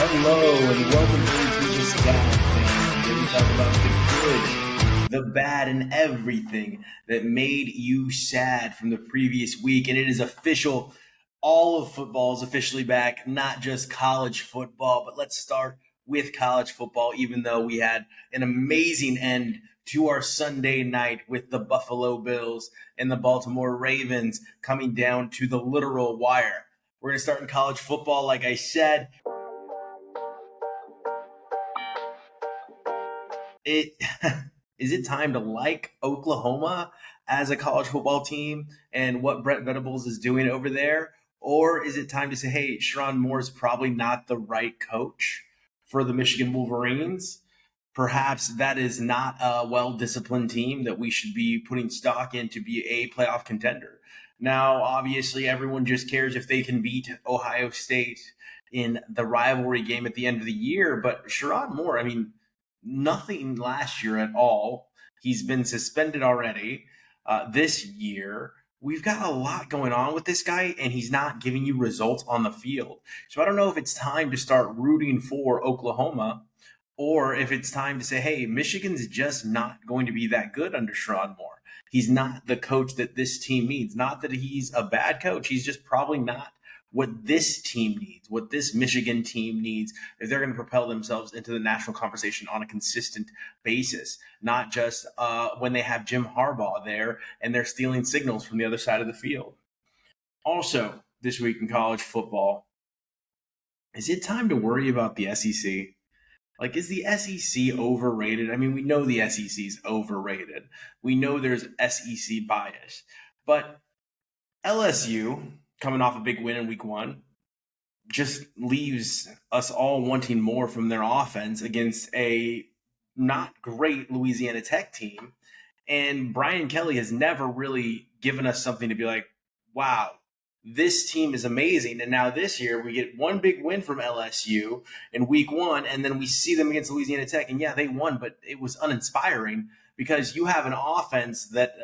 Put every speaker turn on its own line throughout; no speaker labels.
Hello and welcome to the TheSadFan, where we talk about the good, the bad, and everything that made you sad from the previous week. And it is official. All of football is officially back, not just college football. But let's start with college football, even though we had an amazing end to our Sunday night with the Buffalo Bills and the Baltimore Ravens coming down to the literal wire. We're going to start in college football, like I said. Is it time to like Oklahoma as a college football team and what Brett Venables is doing over there? Or is it time to say, hey, Sherrone Moore is probably not the right coach for the Michigan Wolverines? Perhaps that is not a well-disciplined team that we should be putting stock in to be a playoff contender. Now, obviously, everyone just cares if they can beat Ohio State in the rivalry game at the end of the year. But Sherrone Moore, nothing last year at all. He's been suspended already this year. We've got a lot going on with this guy, and he's not giving you results on the field. So I don't know if it's time to start rooting for Oklahoma or if it's time to say, hey, Michigan's just not going to be that good under Sherrone Moore. He's not the coach that this team needs. Not that he's a bad coach. He's just probably not what this team needs, what this Michigan team needs if they're going to propel themselves into the national conversation on a consistent basis, not just when they have Jim Harbaugh there and they're stealing signals from the other side of the field. Also, this week in college football, is it time to worry about the SEC? Like, is the SEC overrated? I mean, we know the SEC is overrated. We know there's SEC bias. But LSU, coming off a big win in week one, just leaves us all wanting more from their offense against a not great Louisiana Tech team. And Brian Kelly has never really given us something to be like, wow, this team is amazing. And now this year we get one big win from LSU in week one, and then we see them against Louisiana Tech. And yeah, they won, but it was uninspiring because you have an offense that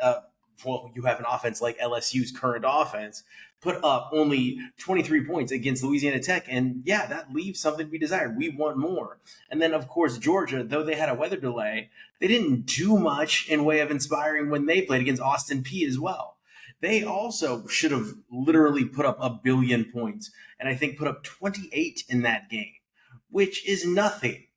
you have an offense like LSU's current offense put up only 23 points against Louisiana Tech. And yeah, that leaves something to be desired. We want more. And then, of course, Georgia, though they had a weather delay, they didn't do much in way of inspiring when they played against Austin Peay as well. They also should have literally put up 1 billion points, and I think put up 28 in that game, which is nothing.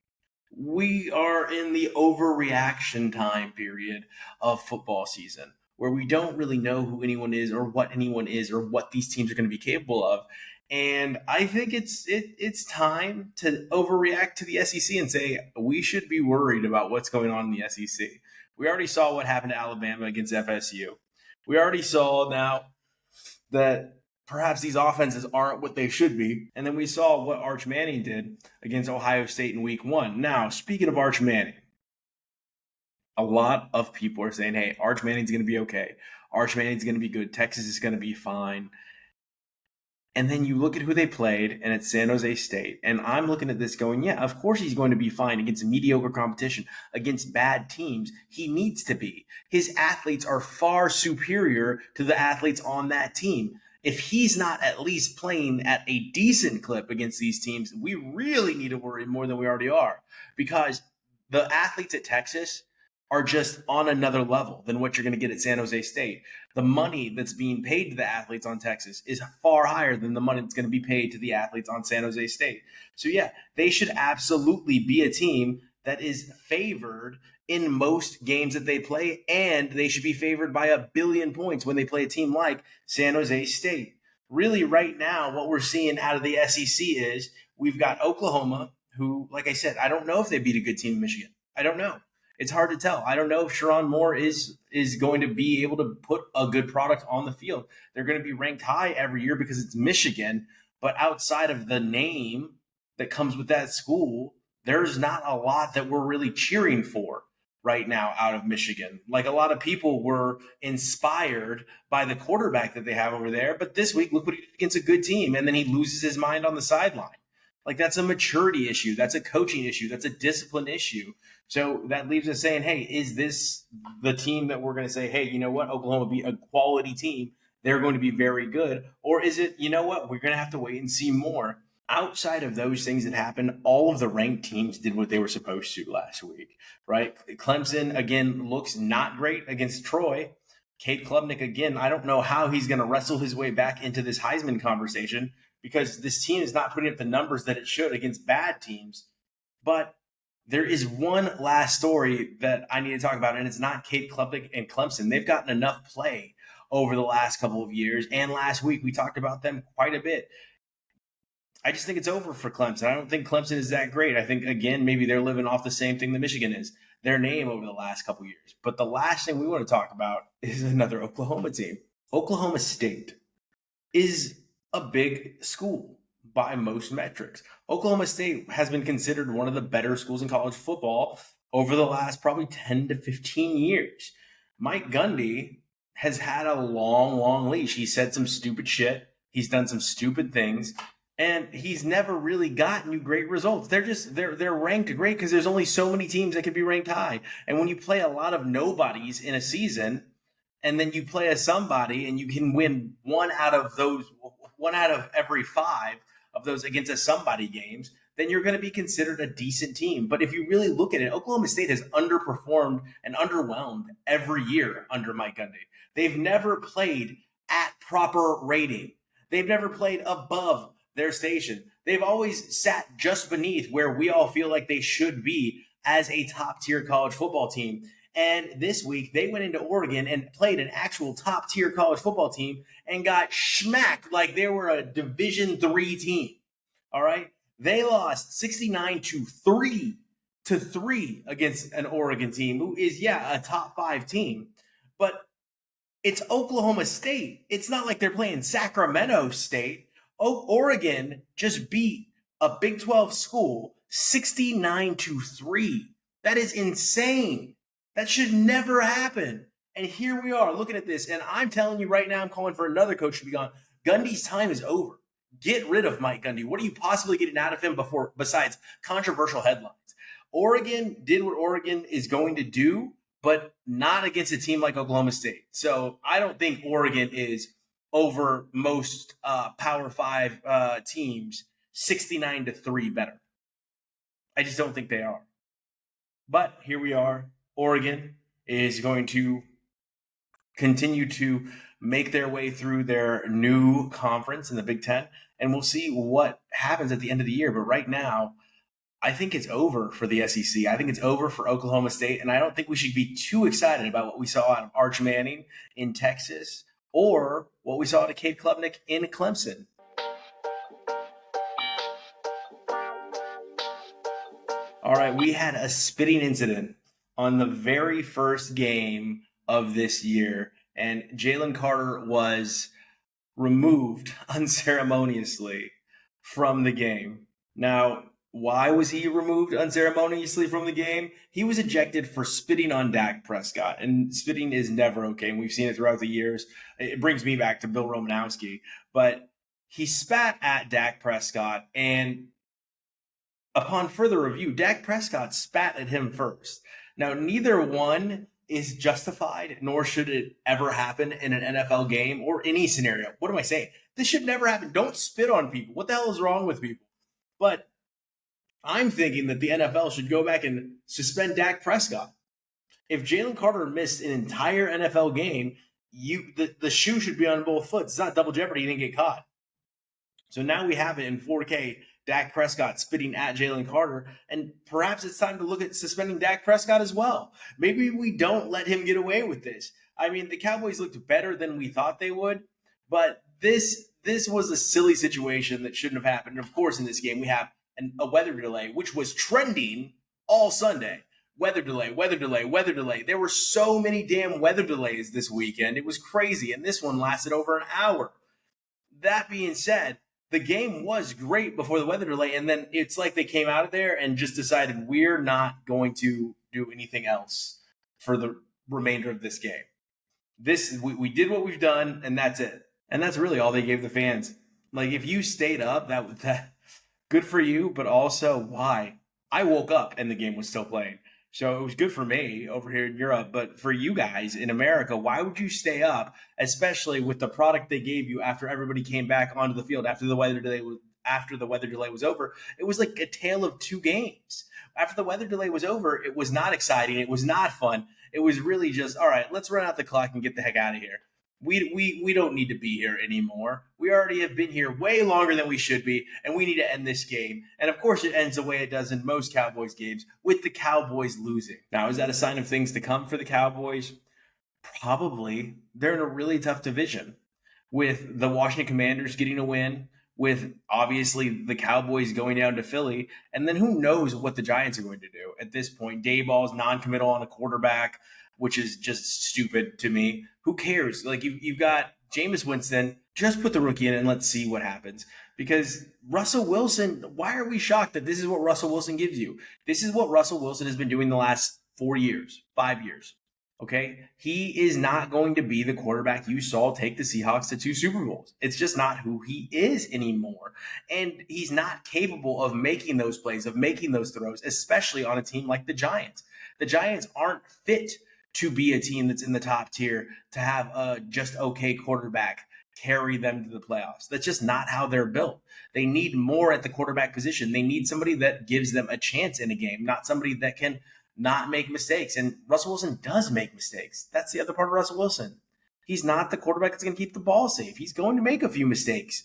We are in the overreaction time period of football season, where we don't really know who anyone is or what these teams are going to be capable of. And I think it's time to overreact to the SEC and say we should be worried about what's going on in the SEC. We already saw what happened to Alabama against FSU. We already saw now that perhaps these offenses aren't what they should be. And then we saw what Arch Manning did against Ohio State in week one. Now, speaking of Arch Manning, a lot of people are saying, hey, Arch Manning's going to be okay. Arch Manning's going to be good. Texas is going to be fine. And then you look at who they played, and it's San Jose State. And I'm looking at this going, yeah, of course he's going to be fine against mediocre competition, against bad teams. He needs to be. His athletes are far superior to the athletes on that team. If he's not at least playing at a decent clip against these teams, we really need to worry more than we already are. Because the athletes at Texas are just on another level than what you're going to get at San Jose State. The money that's being paid to the athletes on Texas is far higher than the money that's going to be paid to the athletes on San Jose State. So yeah, they should absolutely be a team that is favored in most games that they play, and they should be favored by 1 billion points when they play a team like San Jose State. Really, right now, what we're seeing out of the SEC is we've got Oklahoma, who, like I said, I don't know if they beat a good team in Michigan. I don't know. It's hard to tell. I don't know if Sherrone Moore is going to be able to put a good product on the field. They're going to be ranked high every year because it's Michigan, but outside of the name that comes with that school, there's not a lot that we're really cheering for right now out of Michigan. Like, a lot of people were inspired by the quarterback that they have over there, but this week, look what he did against a good team, and then he loses his mind on the sideline. Like, that's a maturity issue. That's a coaching issue. That's a discipline issue. So that leaves us saying, hey, is this the team that we're going to say, hey, you know what, Oklahoma be a quality team. They're going to be very good. Or is it, you know what, we're going to have to wait and see more. outside of those things that happened, all of the ranked teams did what they were supposed to last week, right? Clemson, again, looks not great against Troy. Cade Klubnik, again, I don't know how he's going to wrestle his way back into this Heisman conversation because this team is not putting up the numbers that it should against bad teams. But there is one last story that I need to talk about, and it's not Cade Klubnik and Clemson. They've gotten enough play over the last couple of years, and last week we talked about them quite a bit. I just think it's over for Clemson. I don't think Clemson is that great. I think, again, maybe they're living off the same thing that Michigan is, their name over the last couple of years. But the last thing we want to talk about is another Oklahoma team. Oklahoma State is a big school by most metrics. Oklahoma State has been considered one of the better schools in college football over the last probably 10 to 15 years. Mike Gundy has had a long leash. He said some stupid shit. He's done some stupid things. And he's never really gotten you great results. They're ranked great because there's only so many teams that can be ranked high. And when you play a lot of nobodies in a season, and then you play a somebody and you can win one out of every 5 of those against a somebody games, then you're going to be considered a decent team. But if you really look at it, Oklahoma State has underperformed and underwhelmed every year under Mike Gundy. They've never played at proper rating. They've never played above their station. They've always sat just beneath where we all feel like they should be as a top-tier college football team. And this week, they went into Oregon and played an actual top-tier college football team and got smacked like they were a Division III team. All right? They lost 69-3 against an Oregon team who is, a top 5 team. But it's Oklahoma State. It's not like they're playing Sacramento State. Oregon just beat a Big 12 school 69-3. That is insane. That should never happen. And here we are looking at this. And I'm telling you right now, I'm calling for another coach to be gone. Gundy's time is over. Get rid of Mike Gundy. What are you possibly getting out of him besides controversial headlines? Oregon did what Oregon is going to do, but not against a team like Oklahoma State. So I don't think Oregon is over most Power 5 teams 69-3 better. I just don't think they are. But here we are. Oregon is going to continue to make their way through their new conference in the Big Ten, and we'll see what happens at the end of the year. But right now, I think it's over for the SEC. I think it's over for Oklahoma State, and I don't think we should be too excited about what we saw out of Arch Manning in Texas or what we saw out of Cade Klubnik in Clemson. All right, we had a spitting incident on the very first game of this year, and Jalen Carter was removed unceremoniously from the game. Now, why was he removed unceremoniously from the game? He was ejected for spitting on Dak Prescott, and spitting is never okay, and we've seen it throughout the years. It brings me back to Bill Romanowski, but he spat at Dak Prescott, and upon further review, Dak Prescott spat at him first. Now, neither one is justified, nor should it ever happen in an NFL game or any scenario. What am I saying? This should never happen. Don't spit on people. What the hell is wrong with people? But I'm thinking that the NFL should go back and suspend Dak Prescott. If Jalen Carter missed an entire NFL game, the shoe should be on both foot. It's not double jeopardy. He didn't get caught. So now we have it in 4K. Dak Prescott spitting at Jalen Carter, and perhaps it's time to look at suspending Dak Prescott as well. Maybe we don't let him get away with this. I mean, the Cowboys looked better than we thought they would, but this was a silly situation that shouldn't have happened. And of course, in this game, we have a weather delay, which was trending all Sunday. Weather delay. There were so many damn weather delays this weekend. It was crazy, and this one lasted over an hour. That being said, the game was great before the weather delay, and then it's like they came out of there and just decided we're not going to do anything else for the remainder of this game. We did what we've done, and that's it. And that's really all they gave the fans. Like, if you stayed up, that good for you, but also why? I woke up and the game was still playing. So it was good for me over here in Europe, but for you guys in America, why would you stay up, especially with the product they gave you after everybody came back onto the field after the weather delay after the weather delay was over, it was like a tale of two games. After the weather delay was over, it was not exciting. It was not fun. It was really just, all right, let's run out the clock and get the heck out of here. We don't need to be here anymore. We already have been here way longer than we should be, and we need to end this game. And of course, it ends the way it does in most Cowboys games, with the Cowboys losing. Now, is that a sign of things to come for the Cowboys? Probably. They're in a really tough division, with the Washington Commanders getting a win, with obviously the Cowboys going down to Philly, and then who knows what the Giants are going to do at this point. Dayball's non-committal on a quarterback, which is just stupid to me. Who cares? Like, you've got Jameis Winston. Just put the rookie in and let's see what happens. Because Russell Wilson, why are we shocked that this is what Russell Wilson gives you? This is what Russell Wilson has been doing the last 4 years, 5 years. Okay? He is not going to be the quarterback you saw take the Seahawks to 2 Super Bowls. It's just not who he is anymore. And he's not capable of making those plays, of making those throws, especially on a team like the Giants. The Giants aren't fit to be a team that's in the top tier, to have a just okay quarterback carry them to the playoffs. That's just not how they're built. They need more at the quarterback position. They need somebody that gives them a chance in a game, not somebody that can not make mistakes. And Russell Wilson does make mistakes. That's the other part of Russell Wilson. He's not the quarterback that's going to keep the ball safe. He's going to make a few mistakes.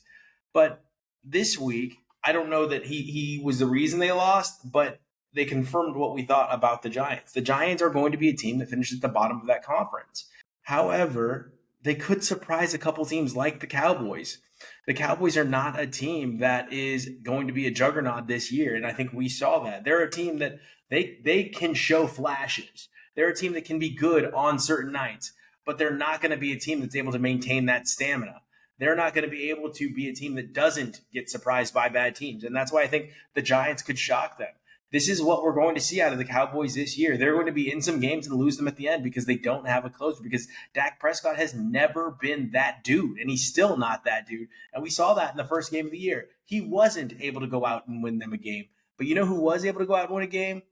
But this week, I don't know that he was the reason they lost, but they confirmed what we thought about the Giants. The Giants are going to be a team that finishes at the bottom of that conference. However, they could surprise a couple teams like the Cowboys. The Cowboys are not a team that is going to be a juggernaut this year, and I think we saw that. They're a team that they can show flashes. They're a team that can be good on certain nights, but they're not going to be a team that's able to maintain that stamina. They're not going to be able to be a team that doesn't get surprised by bad teams, and that's why I think the Giants could shock them. This is what we're going to see out of the Cowboys this year. They're going to be in some games and lose them at the end because they don't have a closer, because Dak Prescott has never been that dude, and he's still not that dude. And we saw that in the first game of the year. He wasn't able to go out and win them a game. But you know who was able to go out and win a game?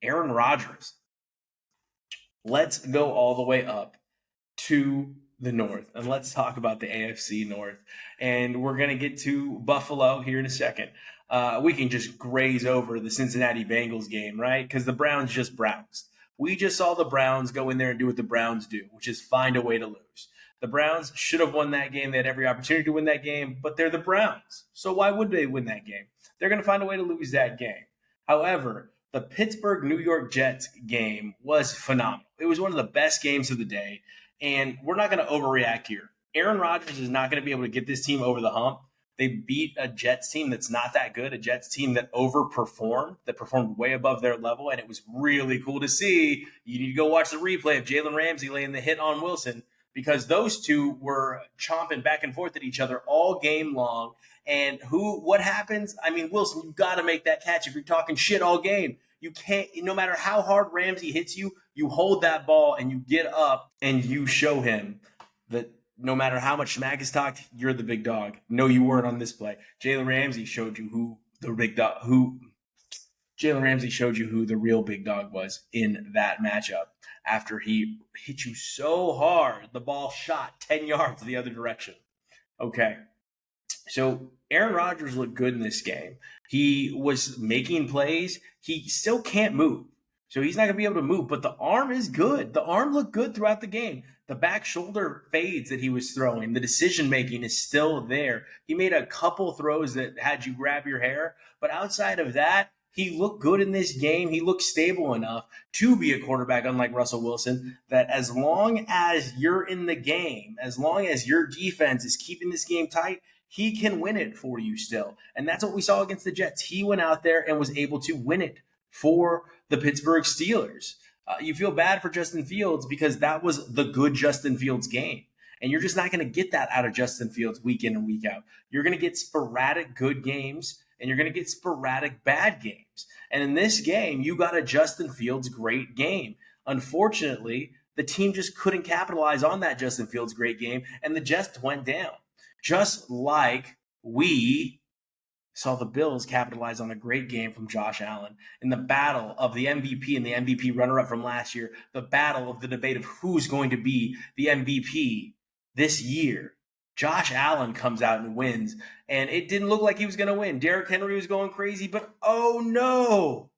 Aaron Rodgers. Let's go all the way up to the North, and let's talk about the AFC North. And we're going to get to Buffalo here in a second. We can just graze over the Cincinnati Bengals game, right? Because the Browns just Browns. We just saw the Browns go in there and do what the Browns do, which is find a way to lose. The Browns should have won that game. They had every opportunity to win that game, but they're the Browns. So why would they win that game? They're going to find a way to lose that game. However, the Pittsburgh-New York Jets game was phenomenal. It was one of the best games of the day, and we're not going to overreact here. Aaron Rodgers is not going to be able to get this team over the hump. They beat a Jets team that's not that good, a Jets team that overperformed, that performed way above their level, and it was really cool to see. You need to go watch the replay of Jalen Ramsey laying the hit on Wilson, because those two were chomping back and forth at each other all game long. And what happens? I mean, Wilson, you've got to make that catch if you're talking shit all game. You can't, no matter how hard Ramsey hits you, you hold that ball and you get up and you show him that no matter how much smack is talked, you're the big dog. No, you weren't on this play. Jalen Ramsey showed you who the real big dog was in that matchup. After he hit you so hard, the ball shot 10 yards the other direction. Okay. So Aaron Rodgers looked good in this game. He was making plays. He still can't move. So he's not going to be able to move, but the arm is good. The arm looked good throughout the game. The back shoulder fades that he was throwing, the decision-making is still there. He made a couple throws that had you grab your hair, but outside of that, he looked good in this game. He looked stable enough to be a quarterback, unlike Russell Wilson, that as long as you're in the game, as long as your defense is keeping this game tight, he can win it for you still. And that's what we saw against the Jets. He went out there and was able to win it for the Pittsburgh Steelers. You feel bad for Justin Fields because that was the good Justin Fields game. And you're just not going to get that out of Justin Fields week in and week out. You're going to get sporadic good games and you're going to get sporadic bad games. And in this game, you got a Justin Fields great game. Unfortunately, the team just couldn't capitalize on that Justin Fields great game, and the Jets went down. Just like we saw the Bills capitalize on a great game from Josh Allen in the battle of the MVP and the MVP runner-up from last year, the battle of the debate of who's going to be the MVP this year. Josh Allen comes out and wins, and it didn't look like he was going to win. Derrick Henry was going crazy, but oh no!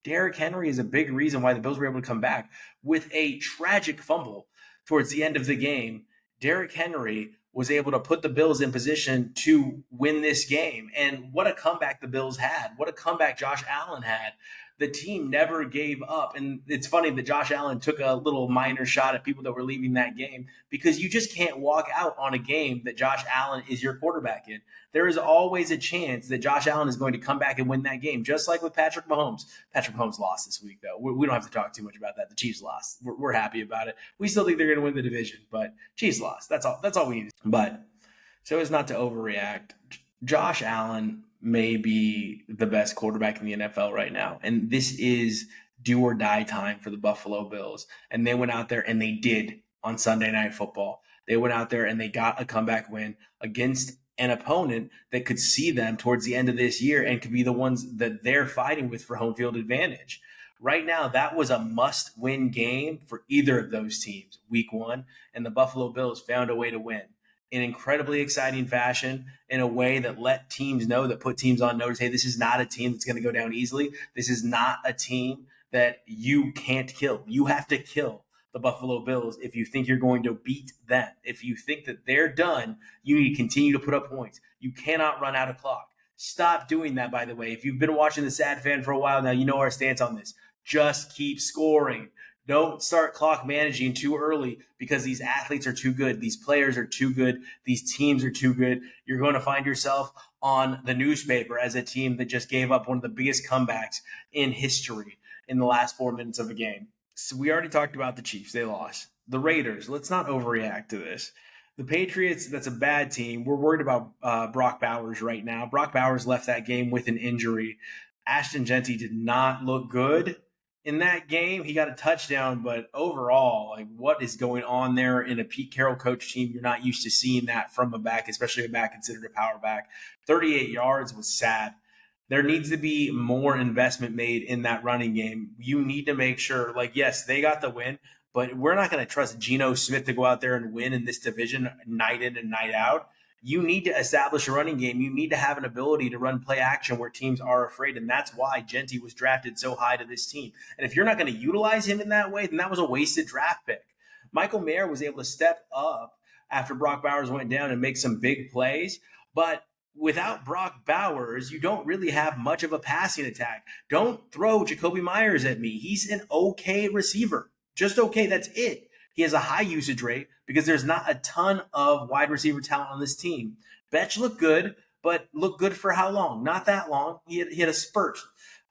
Derrick Henry is a big reason why the Bills were able to come back with a tragic fumble towards the end of the game. Derrick Henry was able to put the Bills in position to win this game. And what a comeback the Bills had. What a comeback Josh Allen had. The team never gave up. And it's funny that Josh Allen took a little minor shot at people that were leaving that game because you just can't walk out on a game that Josh Allen is your quarterback in. There is always a chance that Josh Allen is going to come back and win that game, just like with Patrick Mahomes. Patrick Mahomes lost this week, though. We don't have to talk too much about that. The Chiefs lost. We're happy about it. We still think they're going to win the division, but Chiefs lost. That's all we need. But so as not to overreact, Josh Allen may be the best quarterback in the NFL right now. And this is do or die time for the Buffalo Bills. And they went out there and they did on Sunday Night Football. They went out there and they got a comeback win against an opponent that could see them towards the end of this year and could be the ones that they're fighting with for home field advantage. Right now, that was a must-win game for either of those teams, week one, and the Buffalo Bills found a way to win in incredibly exciting fashion, in a way that let teams know, that put teams on notice, hey, this is not a team that's going to go down easily. This is not a team that you can't kill. You have to kill the Buffalo Bills if you think you're going to beat them. If you think that they're done, you need to continue to put up points. You cannot run out of clock. Stop doing that, by the way. If you've been watching TheSadFan for a while now, you know our stance on this. Just keep scoring. Don't start clock managing too early because these athletes are too good. These players are too good. These teams are too good. You're going to find yourself on the newspaper as a team that just gave up one of the biggest comebacks in history in the last 4 minutes of a game. So we already talked about the Chiefs. They lost. The Raiders, let's not overreact to this. The Patriots, that's a bad team. We're worried about Brock Bowers right now. Brock Bowers left that game with an injury. Ashton Genty did not look good in that game. He got a touchdown, but overall, like, what is going on there in a Pete Carroll coach team? You're not used to seeing that from a back, especially a back considered a power back. 38 yards was sad. There needs to be more investment made in that running game. You need to make sure, like, yes, they got the win, but we're not going to trust Geno Smith to go out there and win in this division night in and night out. You need to establish a running game. You need to have an ability to run play action where teams are afraid. And that's why Genty was drafted so high to this team. And if you're not going to utilize him in that way, then that was a wasted draft pick. Michael Mayer was able to step up after Brock Bowers went down and make some big plays. But without Brock Bowers, you don't really have much of a passing attack. Don't throw Jacoby Myers at me. He's an okay receiver. Just okay. That's it. He has a high usage rate because there's not a ton of wide receiver talent on this team. Betch looked good, but looked good for how long? Not that long. He had a spurt.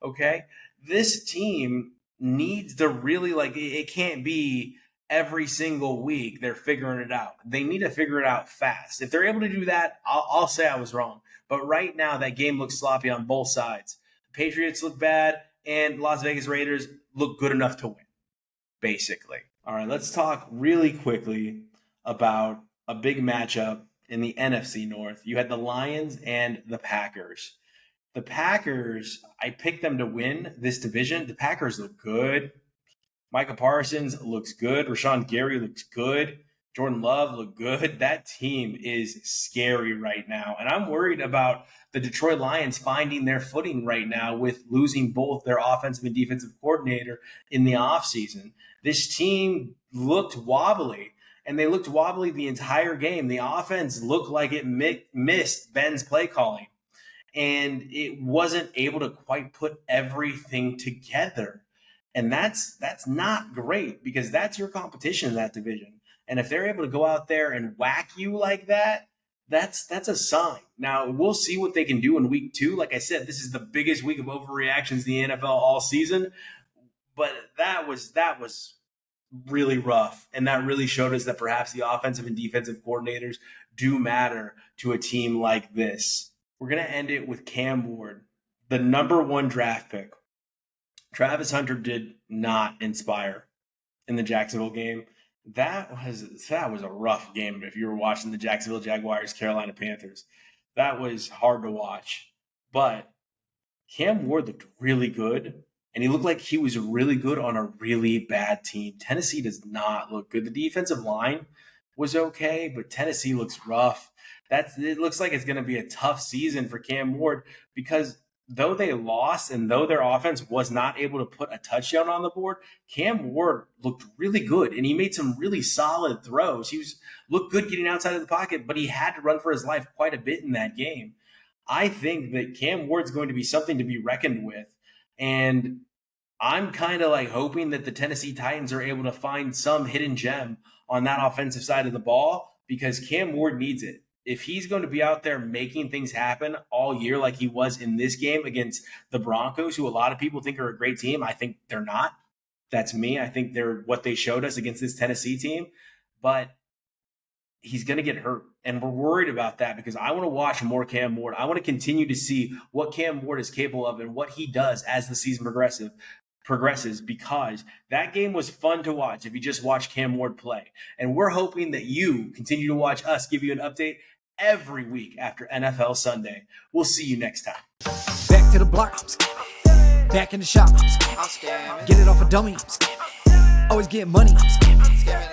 Okay. This team needs to really, like, it can't be every single week they're figuring it out. They need to figure it out fast. If they're able to do that, I'll say I was wrong. But right now, that game looks sloppy on both sides. The Patriots look bad, and Las Vegas Raiders look good enough to win, basically. All right, let's talk really quickly about a big matchup in the NFC North. You had the Lions and the Packers. The Packers, I picked them to win this division. The Packers look good. Micah Parsons looks good. Rashawn Gary looks good. Jordan Love looked good. That team is scary right now. And I'm worried about the Detroit Lions finding their footing right now with losing both their offensive and defensive coordinator in the offseason. This team looked wobbly, and they looked wobbly the entire game. The offense looked like it missed Ben's play calling, and it wasn't able to quite put everything together. And that's not great because that's your competition in that division. And if they're able to go out there and whack you like that, that's a sign. Now, we'll see what they can do in week 2. Like I said, this is the biggest week of overreactions in the NFL all season. But that was really rough. And that really showed us that perhaps the offensive and defensive coordinators do matter to a team like this. We're going to end it with Cam Ward, the number 1 draft pick. Travis Hunter did not inspire in the Jacksonville game. That was a rough game if you were watching the Jacksonville Jaguars, Carolina Panthers. That was hard to watch. But Cam Ward looked really good, and he looked like he was really good on a really bad team. Tennessee does not look good. The defensive line was okay, but Tennessee looks rough. It looks like it's going to be a tough season for Cam Ward because though they lost and though their offense was not able to put a touchdown on the board, Cam Ward looked really good and he made some really solid throws. Looked good getting outside of the pocket, but he had to run for his life quite a bit in that game. I think that Cam Ward's going to be something to be reckoned with. And I'm kind of like hoping that the Tennessee Titans are able to find some hidden gem on that offensive side of the ball because Cam Ward needs it. If he's going to be out there making things happen all year like he was in this game against the Broncos, who a lot of people think are a great team, I think they're not. That's me. I think they're what they showed us against this Tennessee team. But he's going to get hurt. And we're worried about that because I want to watch more Cam Ward. I want to continue to see what Cam Ward is capable of and what he does as the season progresses because that game was fun to watch if you just watch Cam Ward play. And we're hoping that you continue to watch us give you an update every week after NFL Sunday. We'll see you next time.
Back to the block, I'm scamming. Back in the shop, I'm scamming. Get it off a dummy, I'm scamming. Always get money, I'm scamming.